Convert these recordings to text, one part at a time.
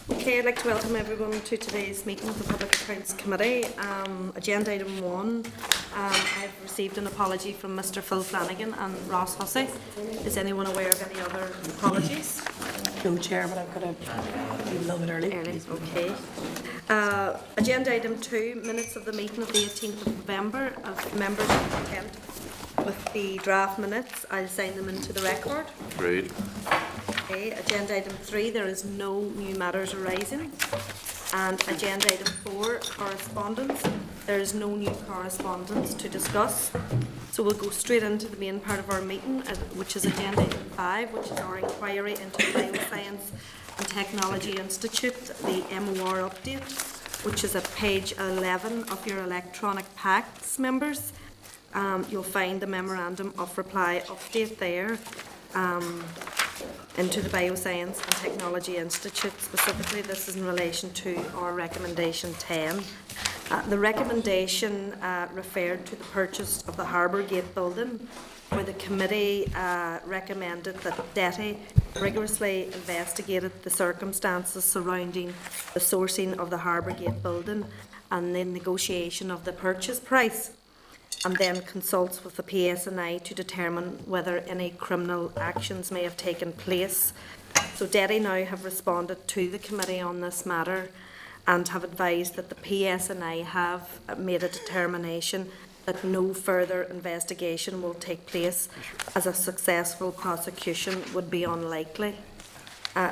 Okay, I'd like to welcome everyone to today's meeting of the Public Accounts Committee. Agenda item 1, I've received an apology from Mr Phil Flanagan and Ross Hussey. Is anyone aware of any other apologies? No, Chair, but I've got to leave a little bit early. Okay. Agenda item 2, minutes of the meeting of the 18th of November. If members are content with the draft minutes, I'll sign them into the record. Agreed. Okay, agenda item 3, there is no new matters arising. And agenda item 4, correspondence. There is no new correspondence to discuss. So we'll go straight into the main part of our meeting, which is agenda item 5, which is our inquiry into the Bioscience and Technology Institute, the MOR update, which is at page 11 of your electronic packs, members. You'll find the memorandum of reply update there. Into the Bioscience and Technology Institute. Specifically, this is in relation to our recommendation 10. The recommendation referred to the purchase of the Harbour Gate building, where the committee recommended that DETI rigorously investigated the circumstances surrounding the sourcing of the Harbour Gate building and the negotiation of the purchase price, and then consults with the PSNI to determine whether any criminal actions may have taken place. So DETI now have responded to the committee on this matter and have advised that the PSNI have made a determination that no further investigation will take place, as a successful prosecution would be unlikely.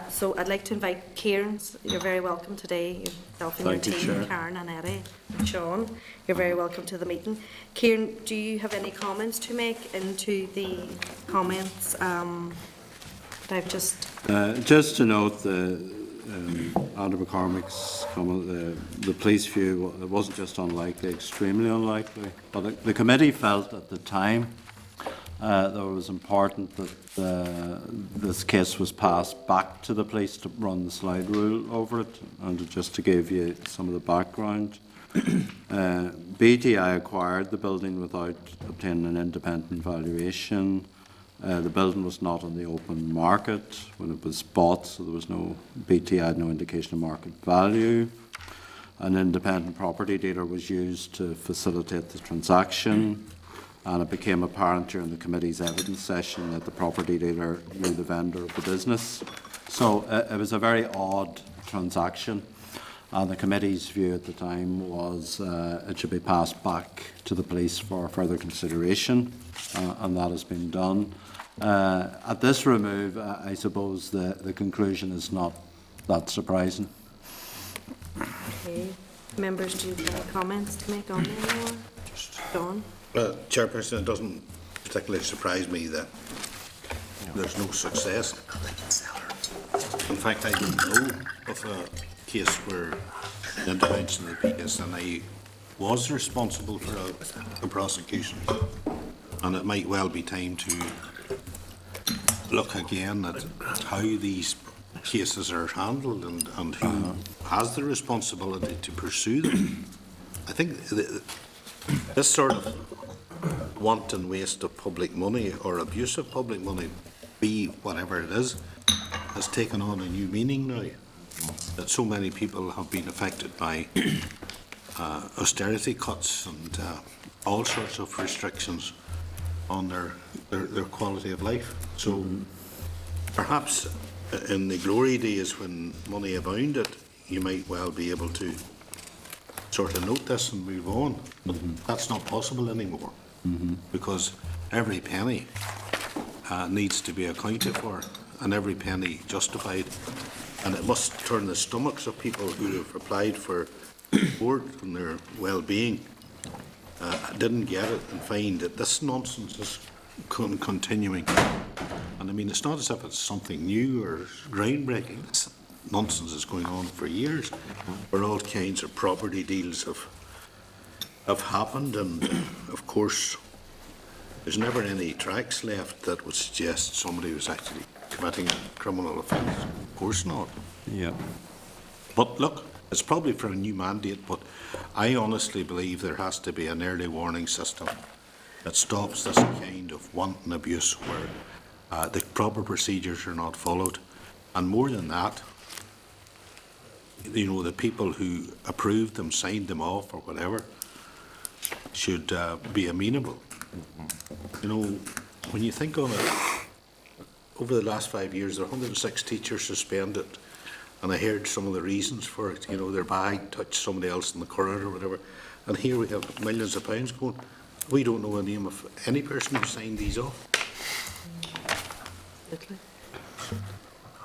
So I'd like to invite Kieran. You're very welcome today. Yourself and your team, Karen and Eddie and Sean. You're very welcome to the meeting. Kieran, do you have any comments to make into the comments that I've just... Just to note, Andrew McCormick's comment, the police view, it wasn't just unlikely, extremely unlikely. But the committee felt at the time that it was important that this case was passed back to the police to run the slide rule over it, and just to give you some of the background. BTI acquired the building without obtaining an independent valuation. The building was not on the open market when it was bought, so there was BTI had no indication of market value. An independent property dealer was used to facilitate the transaction, and it became apparent during the committee's evidence session that the property dealer knew the vendor of the business. So it was a very odd transaction, and the committee's view at the time was it should be passed back to the police for further consideration, and that has been done. At this remove, I suppose the conclusion is not that surprising. Okay. Members, do you have any comments to make on that anymore? John? Chairperson, it doesn't particularly surprise me that there's no success. In fact, I don't know of a case where the intervention of the PSNI was responsible for a prosecution, and it might well be time to look again at how these cases are handled and who has the responsibility to pursue them. I think this sort of wanton waste of public money or abuse of public money, be whatever it is, has taken on a new meaning now. That so many people have been affected by austerity cuts and all sorts of restrictions on their quality of life. So perhaps in the glory days when money abounded, you might well be able to sort of note this and move on. But that's not possible anymore, because every penny needs to be accounted for, and every penny justified, and it must turn the stomachs of people who have applied for support and their well-being, didn't get it, and find that this nonsense is continuing. And I mean, it's not as if it's something new or groundbreaking. This nonsense is going on for years, where all kinds of property deals have happened, and of course there's never any tracks left that would suggest somebody was actually committing a criminal offence. Of course not. Yeah. But look, it's probably for a new mandate, but I honestly believe there has to be an early warning system that stops this kind of wanton abuse where the proper procedures are not followed. And more than that, you know, the people who approved them, signed them off or whatever, should be amenable. You know, when you think on it, over the last 5 years, there are 106 teachers suspended, and I heard some of the reasons for it. You know, their bag touched somebody else in the corridor or whatever. And here we have millions of pounds going. We don't know the name of any person who signed these off. Absolutely.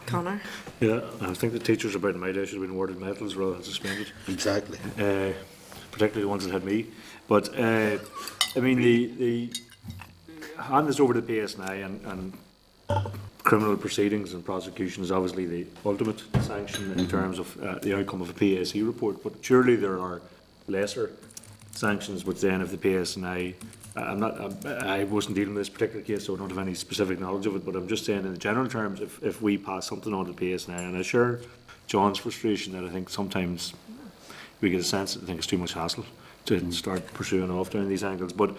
Connor? Yeah, I think the teachers about my day should have been awarded medals rather than suspended, Exactly. particularly the ones that had me. But, I mean, the hand this over to the PSNI and criminal proceedings and prosecution is obviously the ultimate sanction in terms of the outcome of a PSE report, but surely there are lesser sanctions, which then if the PSNI, I wasn't dealing with this particular case, so I don't have any specific knowledge of it, but I'm just saying in the general terms, if we pass something on to the PSNI, and I share John's frustration that I think sometimes we get a sense that I think it's too much hassle to start pursuing off down these angles, but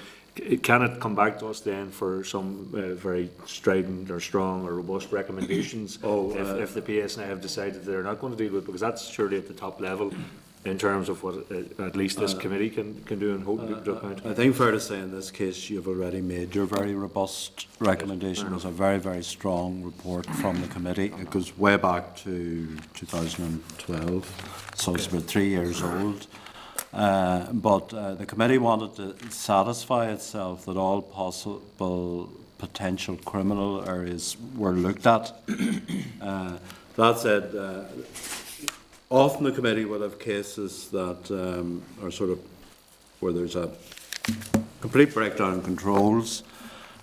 can it come back to us then for some very strident or strong or robust recommendations if the PSNI have decided they're not going to deal with it? Because that's surely at the top level in terms of what at least this committee can do and hold people to account. I think fair to say in this case you've already made your very robust recommendation. It was a very, very strong report from the committee. It goes way back to 2012, so it's about 3 years old. But the committee wanted to satisfy itself that all possible potential criminal areas were looked at. That said, often the committee will have cases that are sort of where there's a complete breakdown in controls,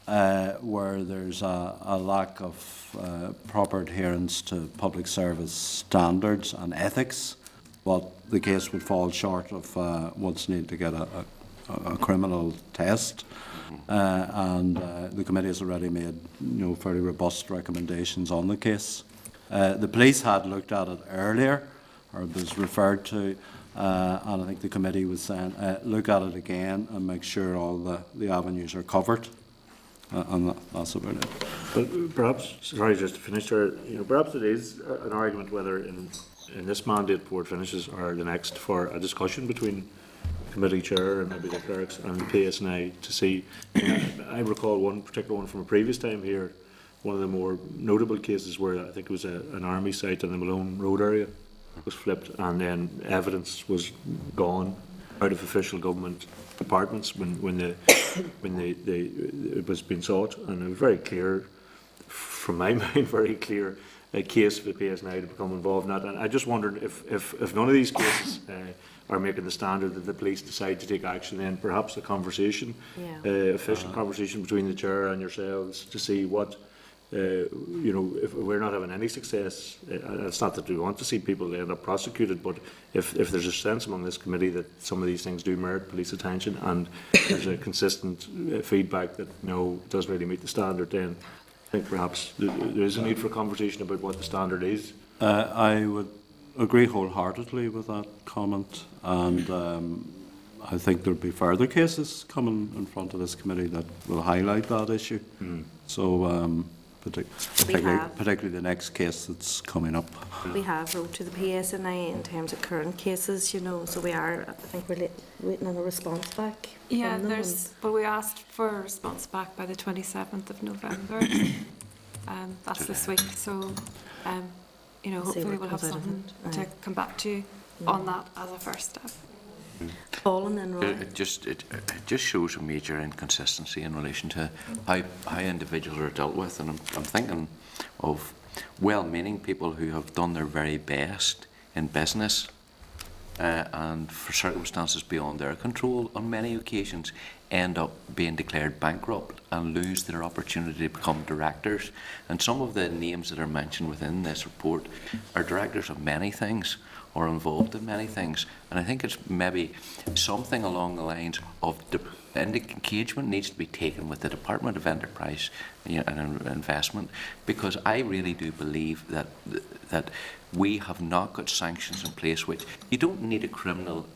where there's a lack of proper adherence to public service standards and ethics. But the case would fall short of what's needed to get a criminal test, and the committee has already made fairly robust recommendations on the case. The police had looked at it earlier, or it was referred to, and I think the committee was saying look at it again and make sure all the avenues are covered, and that's about it. But perhaps, sorry, just to finish there, perhaps it is an argument whether in this mandate before it finishes or the next for a discussion between the committee chair and maybe the clerks and the PSNI to see. I recall one particular one from a previous time here, one of the more notable cases where I think it was an army site in the Malone Road area was flipped, and then evidence was gone out of official government departments when it was being sought, and it was very clear, from my mind, very clear a case for the PSNI to become involved in that. And I just wondered if none of these cases are making the standard that the police decide to take action, then perhaps a conversation, official conversation between the chair and yourselves to see what, if we're not having any success, it's not that we want to see people end up prosecuted, but if there's a sense among this committee that some of these things do merit police attention and there's a consistent feedback that it doesn't really meet the standard, then I think perhaps there is a need for a conversation about what the standard is. I would agree wholeheartedly with that comment, and I think there'll be further cases coming in front of this committee that will highlight that issue. So, particularly the next case that's coming up. We have wrote to the PSNI in terms of current cases, so we are, I think we're waiting on a response back. Yeah, from them. but we asked for a response back by the 27th of November. That's this week, so hopefully we'll have something to come back to you on that as a first step. Paul and then Roy. It just shows a major inconsistency in relation to how individuals are dealt with, and I'm thinking of well-meaning people who have done their very best in business, and for circumstances beyond their control, on many occasions end up being declared bankrupt and lose their opportunity to become directors. And some of the names that are mentioned within this report are directors of many things, or involved in many things, and I think it's maybe something along the lines of engagement needs to be taken with the Department of Enterprise and Investment, because I really do believe that we have not got sanctions in place. Which you don't need a criminal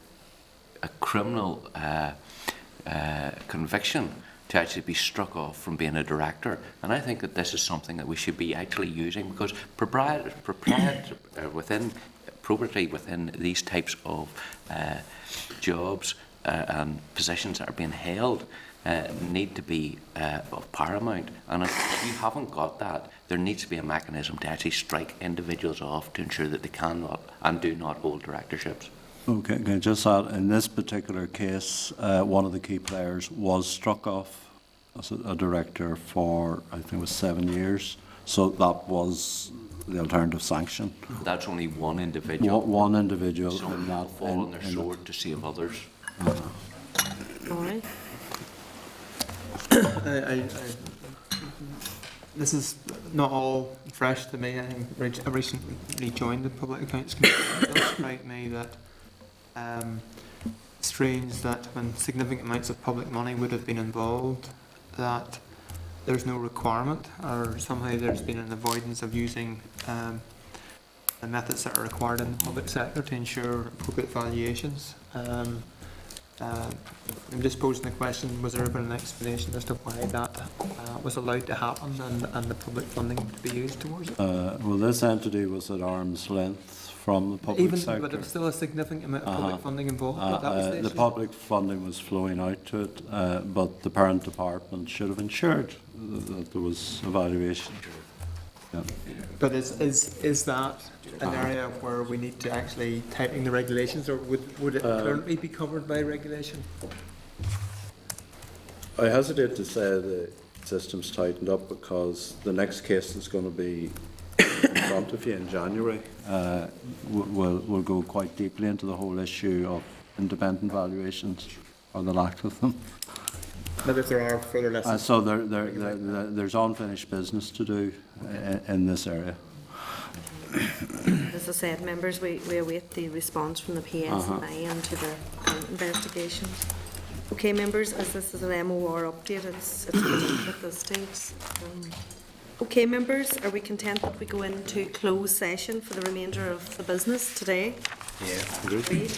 conviction to actually be struck off from being a director, and I think that this is something that we should be actually using, because within appropriately within these types of jobs and positions that are being held need to be of paramount. And if you haven't got that, there needs to be a mechanism to actually strike individuals off to ensure that they cannot and do not hold directorships. Okay, can I just add, in this particular case, one of the key players was struck off as a director for, I think it was 7 years. So that was the alternative sanction. That's only one individual. One individual Some in people that. fall on their sword to save others. All right. This is not all fresh to me. I recently joined the Public Accounts Committee. It does strike me that strange that when significant amounts of public money would have been involved, that there's no requirement, or somehow there's been an avoidance of using the methods that are required in the public sector to ensure appropriate valuations. I'm just posing the question, was there ever an explanation as to why that was allowed to happen and the public funding to be used towards it? Well, this entity was at arm's length from the public sector. But there was still a significant amount of public funding involved. But that was the The issue. public funding was flowing out to it, but the parent department should have ensured that there was evaluation. Yeah. But is that an area where we need to actually tighten the regulations, or would it currently be covered by regulation? I hesitate to say the system's tightened up because the next case that's going to be in front of you in January will go quite deeply into the whole issue of independent valuations or the lack of them. But if there are further lessons. So there's unfinished business to do in this area. As I said, members, we await the response from the PSNI into the current investigations. Okay, members, as this is an MOR update, it's complete at this stage. Okay, members, are we content that we go into closed session for the remainder of the business today? Yeah. Agreed. Agreed.